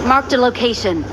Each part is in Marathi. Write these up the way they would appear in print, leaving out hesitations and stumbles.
Marked a location.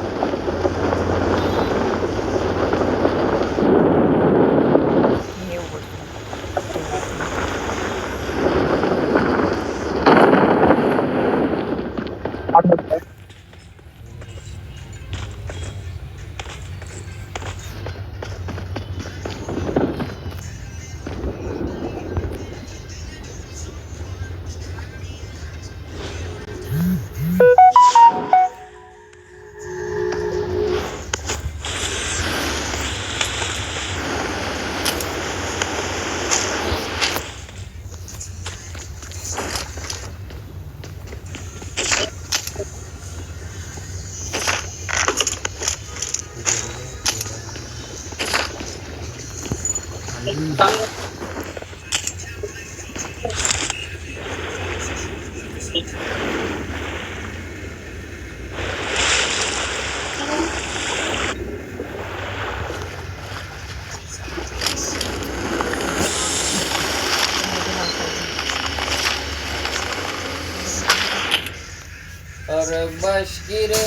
अरे बस की रे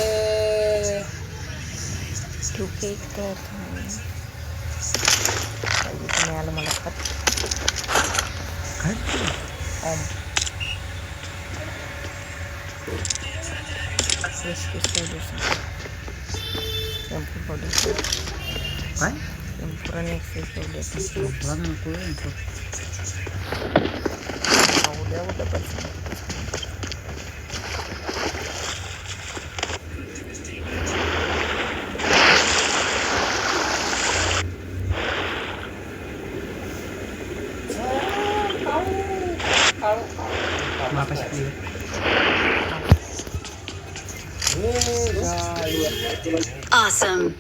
मिळालं मला काय काय तुला नको Awesome.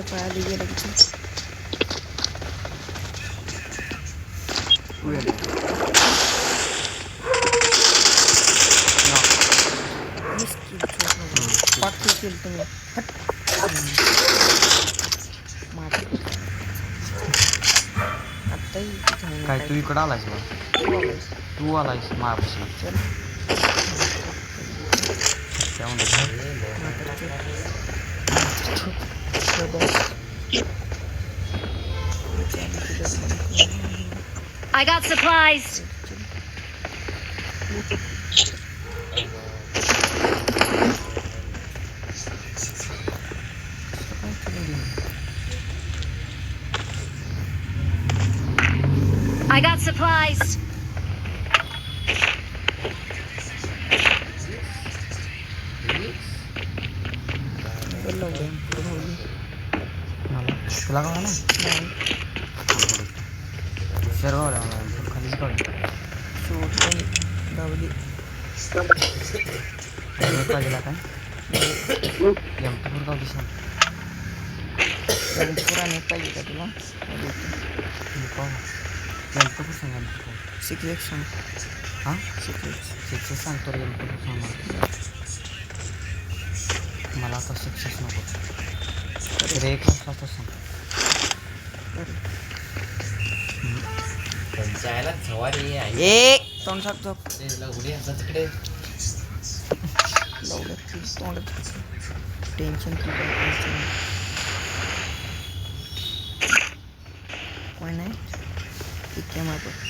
पळाली गेलं तुम्ही काय तू इकडं आलायस बा तू आलायस मायापाशी I got supplies. I got supplies. तुला का मला सर्व खालीच काढ पाहिजेला काय एमपूर गाव दिसा पुराने पाहिजे का तुला एमपूर सांगा 6x सांग हां 6x सांगतो रे एमपूर सांग मला आता 6x नको रे एक वाजता सांग जायला सवारी आहे ए तोंड साप झोप उडी आता तिकडे टेन्शन कोण नाही इतक्या मागं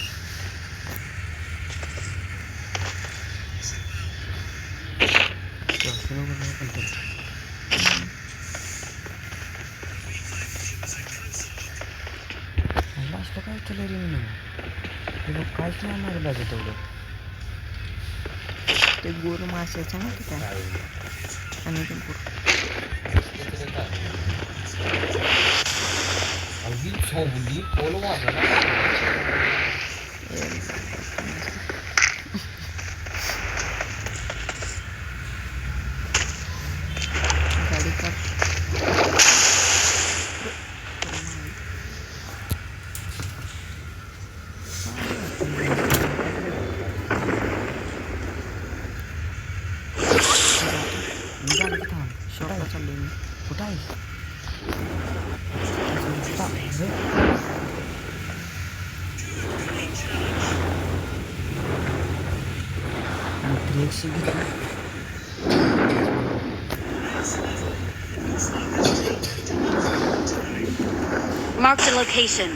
पिस्तल रे मी हे बघ काहीच नाही माझ्या बॅगेत तेवढं. ते गोर माशाचं ना ते काय आणि ते अगदी झोंबली पोल वाजला. गाडी का शॉपला चाललोय मी. कुठं आहे Marked a location.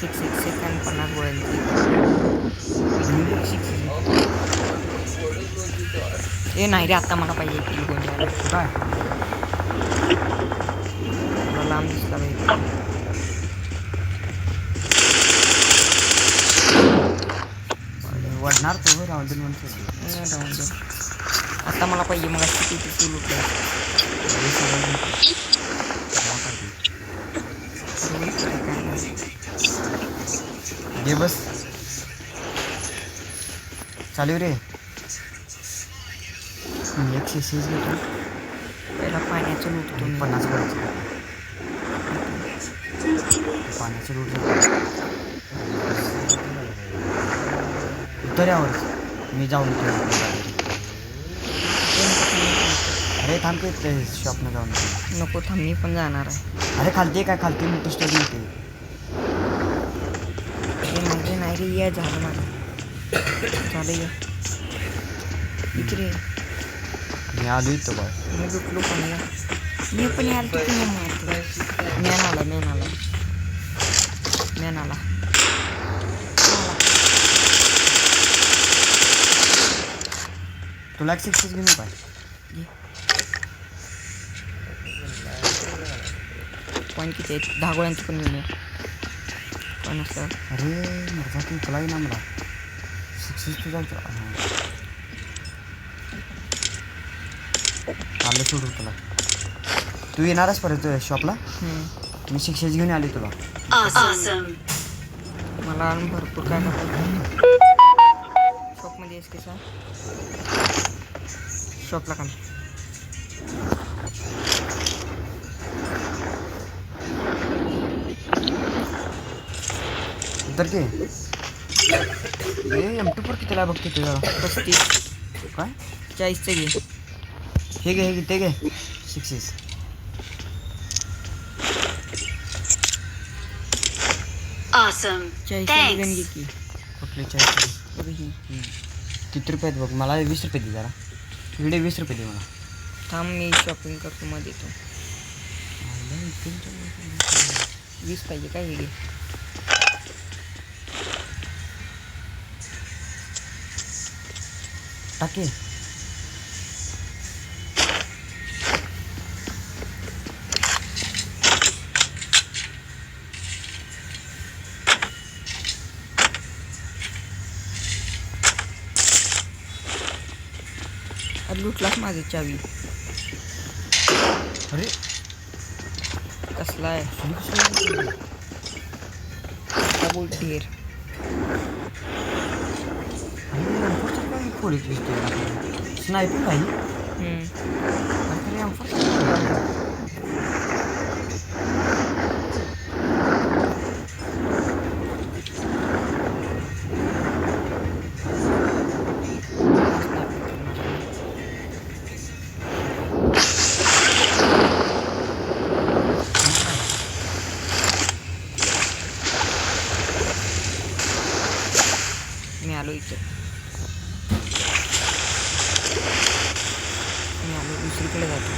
Six second 50 गोळ्यांची. ए नाही रे आत्ता मला पाहिजे किल गोळी. काय मला लांब दिसला पाहिजे. वाढणार तो राहून दे म्हणतो. आता मला पाहिजे मग किती किती लुटलं. ये बस चालू रे. एकशे 6 घेतो. पहिला पाण्याचं लुटतो मी. 50 करायचं पाण्याचं लूट उतर्यावर मी जाऊन येतो. अरे थांब की ते शॉपनं जाऊन नको थांब मी पण जाणार आहे. अरे खालती काय खालती मोठी स्टोरी होते. नाही रे या झालं माझं झालं या इकडे मी आलो इथं बा. मी लुटलो पण या मी पण याल तर तुम्ही मारतो. मॅन आला तुला 6 घेऊन पाय. पण किती आहेत 10 गोळ्यांची पण घेऊन पण असं. अरे मजा तू तुला ना मला 6 तुझा आलं सोडू तुला. तू येणारच परत शॉपला. मी 6 घेऊन आले तुला. Awesome. मला अजून भरपूर काय करायचं. शॉपमध्ये आहेस की सर शॉपला का तर के M2 कितीला बघते तुझ्या 35 काय 40चं घे. हे घे ते घे 6. Awesome. 40 Thanks. घे की कुठले 40 बघ ही. किती रुपयात बघ. मला 20 रुपये दे जरा. इकडे 20 रुपये दे मला. थांब मी शॉपिंग करतो मध्ये तो 20 पाहिजे काय हे घे. टाके अरे लुटलाच माझी चावी. अरे कसला आहे बोल ढेर. पोलीस दिसते स्नायपिंग भाई. मी आलो इथे. मी आलो दुसरीकडे जातो.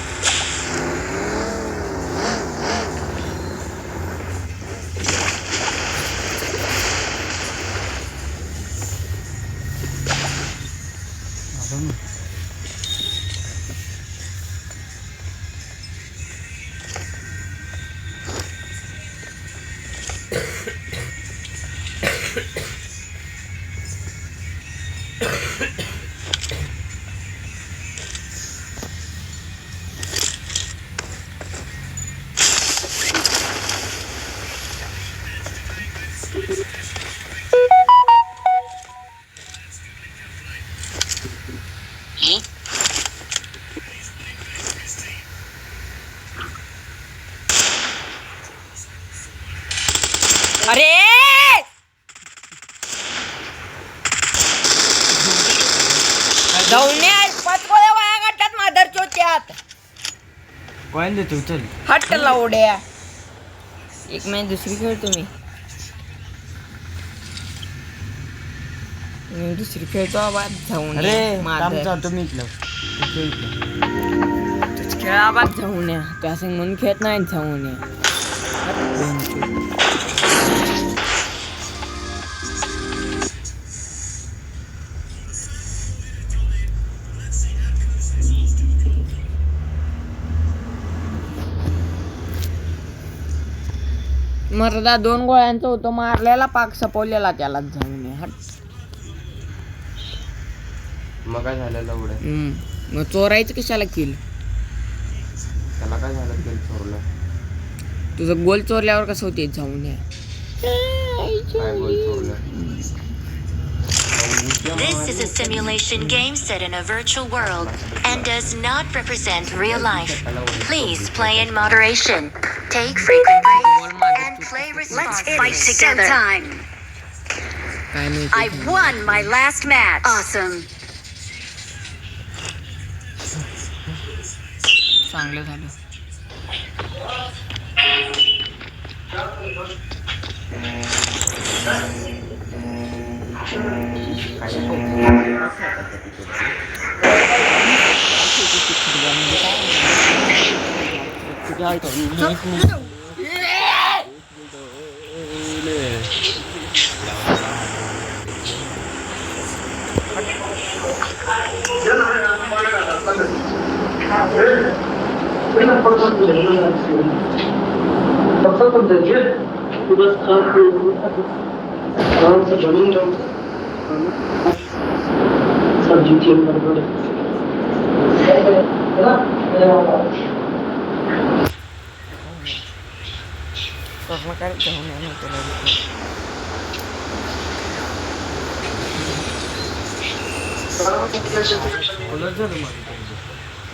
कॉइन देतो चल. हट लावड्या. एक मॅच दुसरी खेळतो मी दुसरी खेळतो आवाज जाऊन अरे माझं थांब जातो मी इथलं. खेळ आवाज जाऊन या त्या संग म्हणून खेळत नाही जाऊन या. मर्दा 2 गोळ्यांचं होतं मारलेला पाक सपवलेला त्याला जाऊन हट. मग काय झालं लवड्या? मग चोरायचं कशाला किल? त्याला काय झालं तेल चोरलं? तुझं गोल चोरल्यावर कसं होते जाऊन काय बोल चोरलं? This is a simulation game set in a virtual world and does not represent real life. Please play in moderation. Take frequent breaks and play responsibly. Let's fight together. I won my last match. Awesome. चांगलं झालं.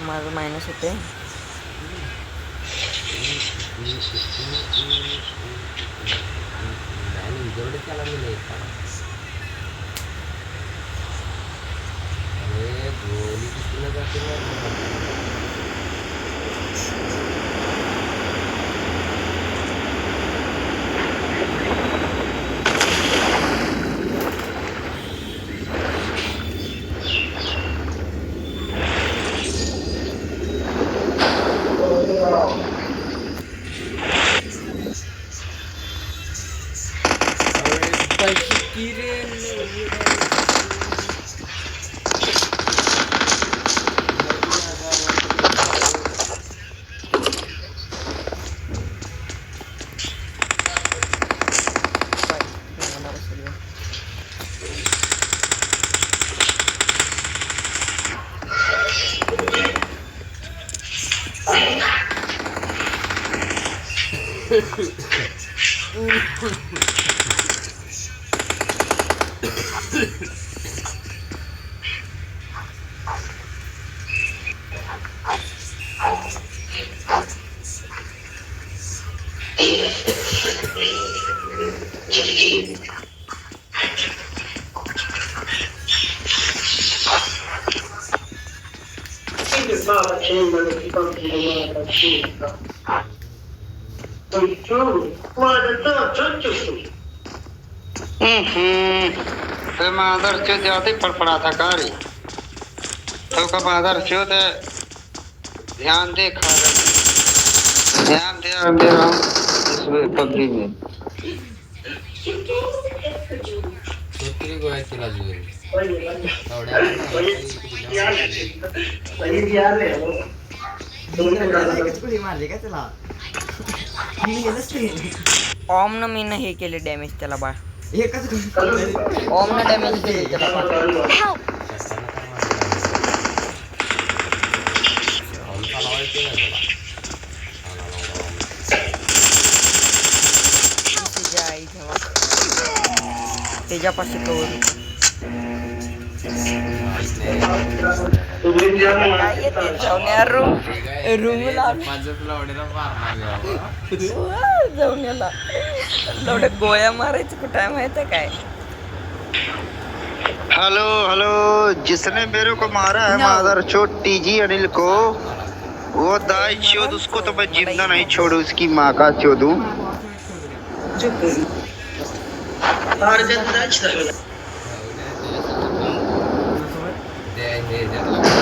माझं मायनस होते. त्याला मी नाही का? अरे गोली कितीला जाते ना? तो मादर चो जाते फड़फड़ा था कारी तो का मादर चो ते ध्यान दे खा ध्यान दे रहा हूँ इसमें पबजी में किती गोळ्याची लागली? मारले का त्याला? ओम न मी हे केले डॅमेज त्याला बा. एकच ओम न डॅमेज केले त्याला बा. Help! त्याच्यापाशी कवर काय येते जाऊन रूमला जाऊन याला लवड्या गोळ्या मारायचं कुठं आहे माहित आहे काय? हेलो हेलो जिसने मेरे को मारा है मादर चो टीजी अनिल को वो दाई चोद उसको तो मैं जिंदा नहीं छोड़ू, उसकी माँ का चोदू। ते हे ज्याला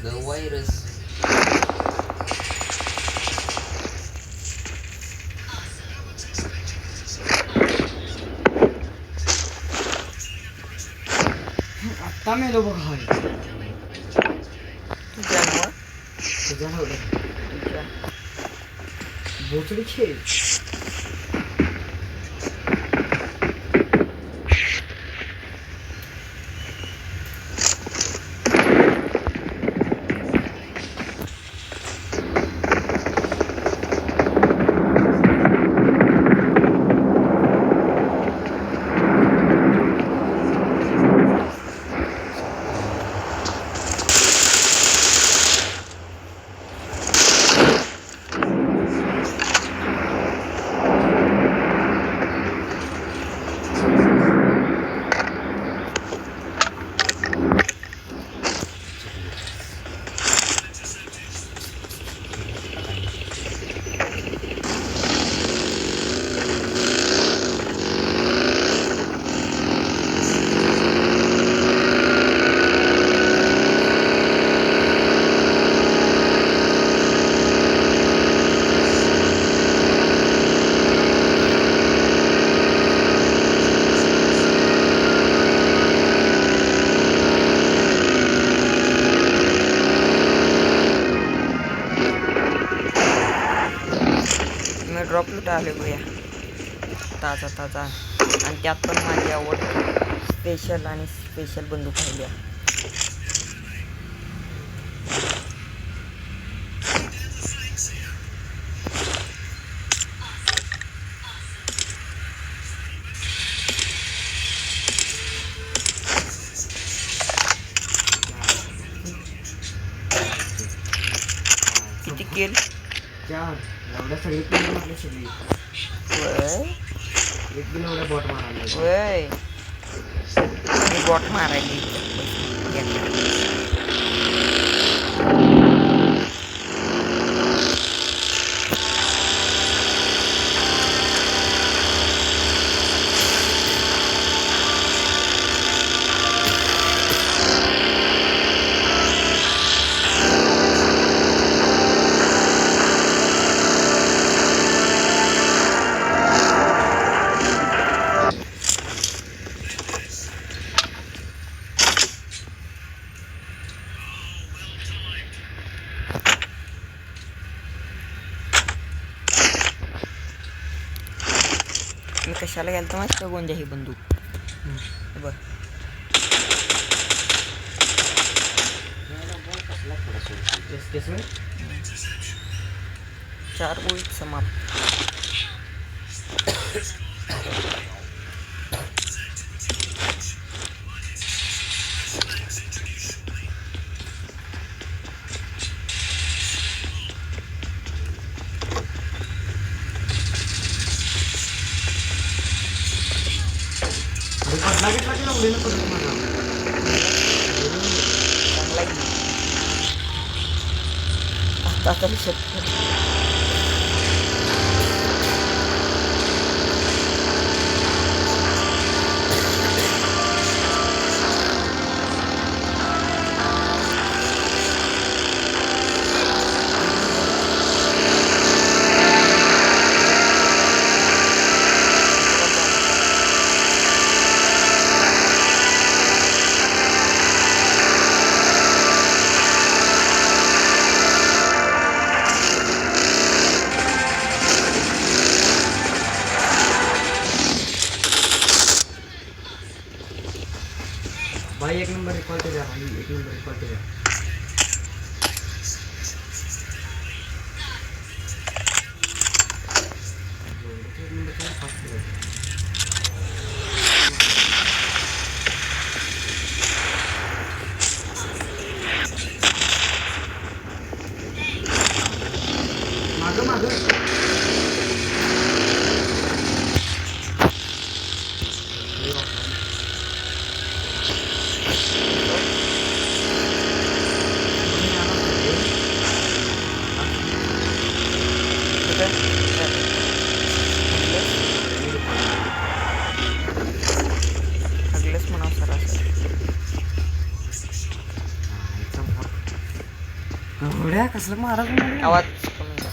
the virus. आता मेलो बघा तुझ्यामुळं तुझ्या नवऱ्या तुझ्या बोचडी खेळ कुठं आले बघूया. ताजा ताजा आणि त्यात पण माझी आवड स्पेशल आणि स्पेशल बंदूक पाहिल्या. किती केल? एवढ्या सगळी पण मारली सगळी. वय एक बिन एवढ्या बॉट मारायला. वय मी बॉट मारायली. मी कशाला गेलतो माहिती का गोंजा ही बंदूक. बघ केस में 4 गोळीत समाप्त. चांगला की आता तरी शकतो. भाई एक नंबर रिकॉल के जा. भाई एक नंबर रिकॉल के जा. मागं मागं लागलंच म्हणावं सरासरी. एवढ्या कसलं महाराज आवाज कमी कर.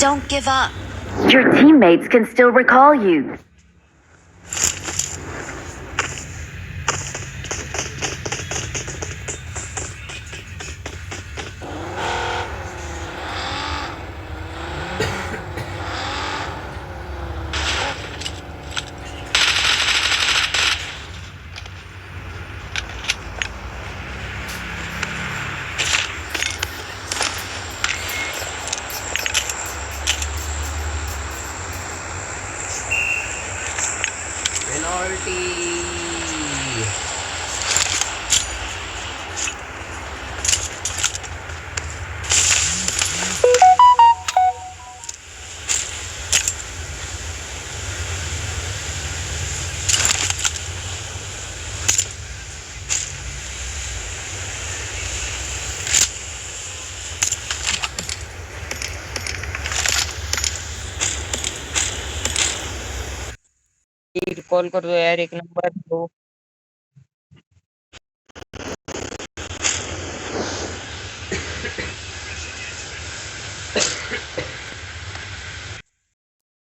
Don't give up. Your teammates can still recall you. Penalty. Call करतो यार, एक नंबर दो.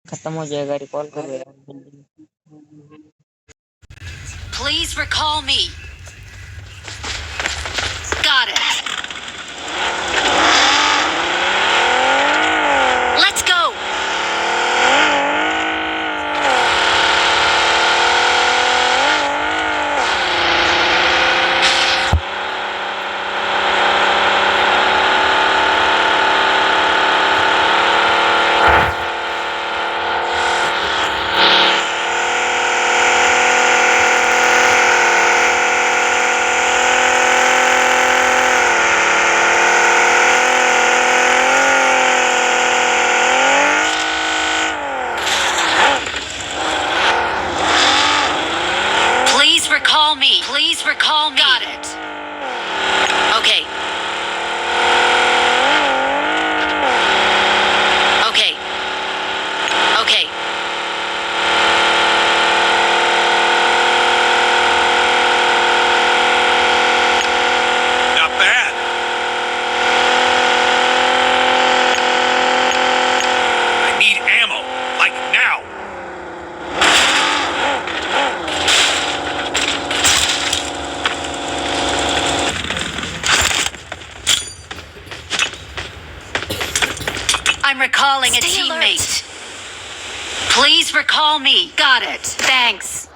खत्म हो जाएगा, रिकॉल करो यार. Please recall me. Got it. Let's go. Please recall me. Please recall me. Got it. Okay. Okay. Okay. Not bad. I need ammo, like now. I'm recalling a teammate. Please recall me. Got it. Thanks.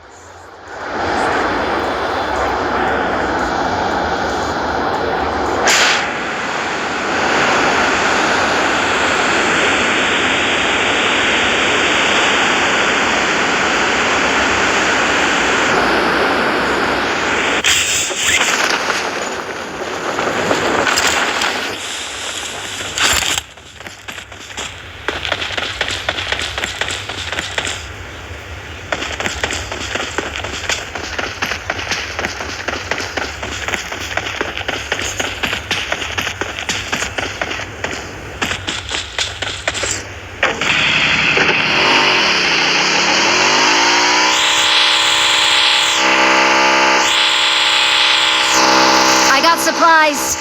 I got supplies.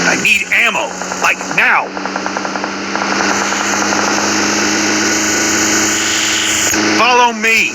I need ammo, like now. Follow me.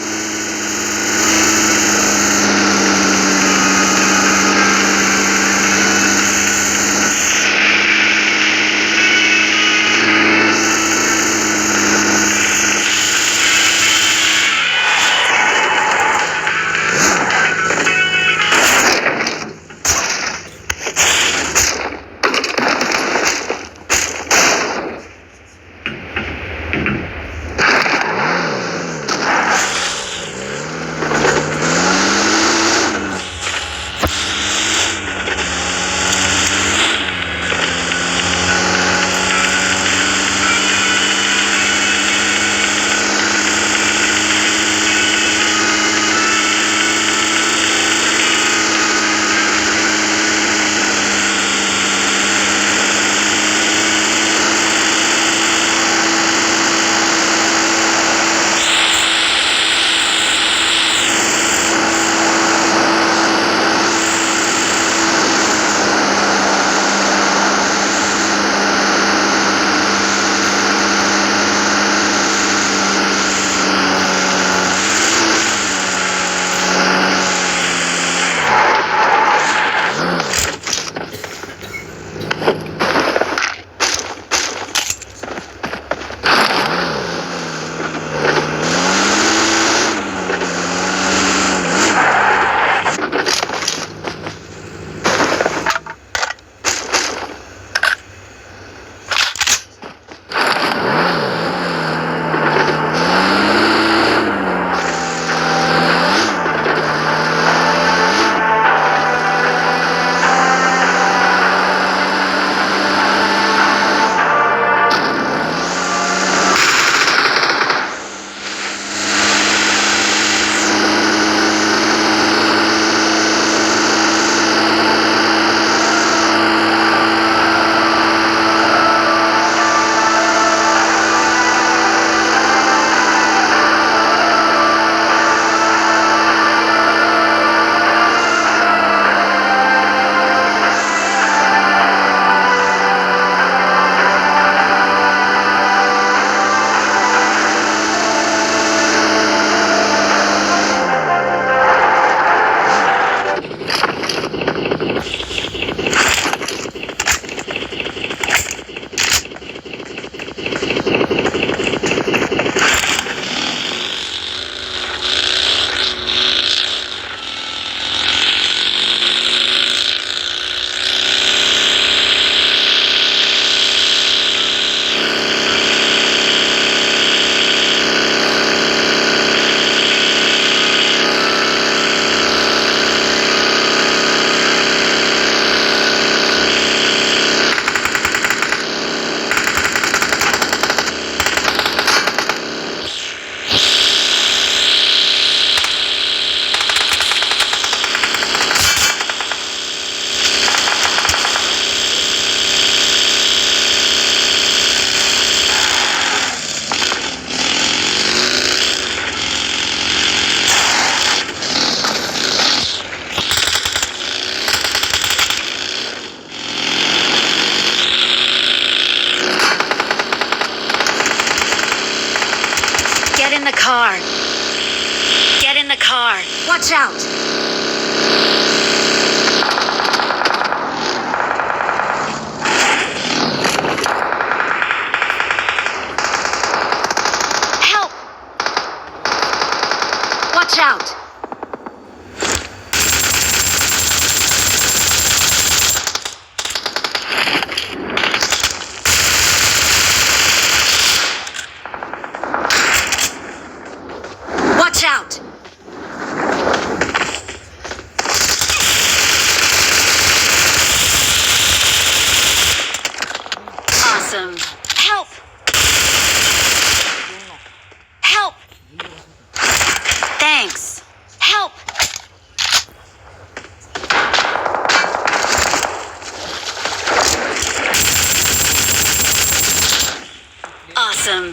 Awesome.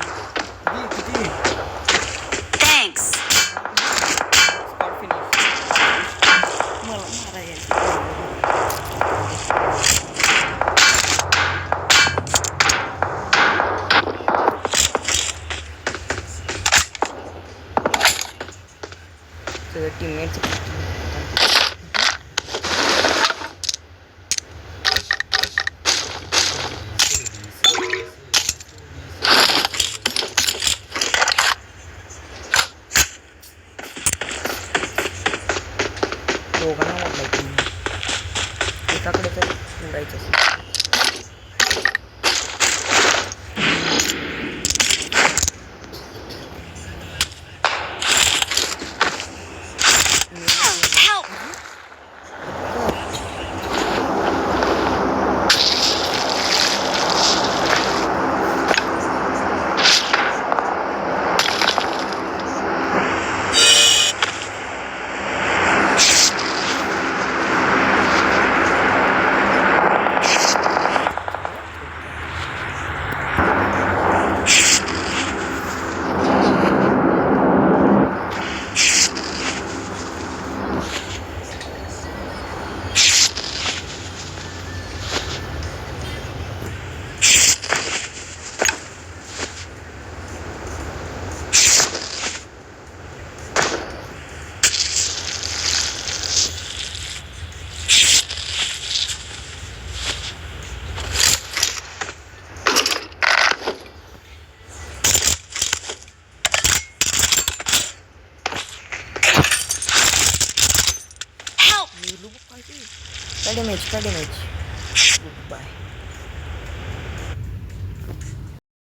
किती Thanks. Spot finish. मला मारायला तुझे टीममेट्स दोघांना वाटलं एकाकडे तर उडायचं Help! काय डॅमेज गुड बाय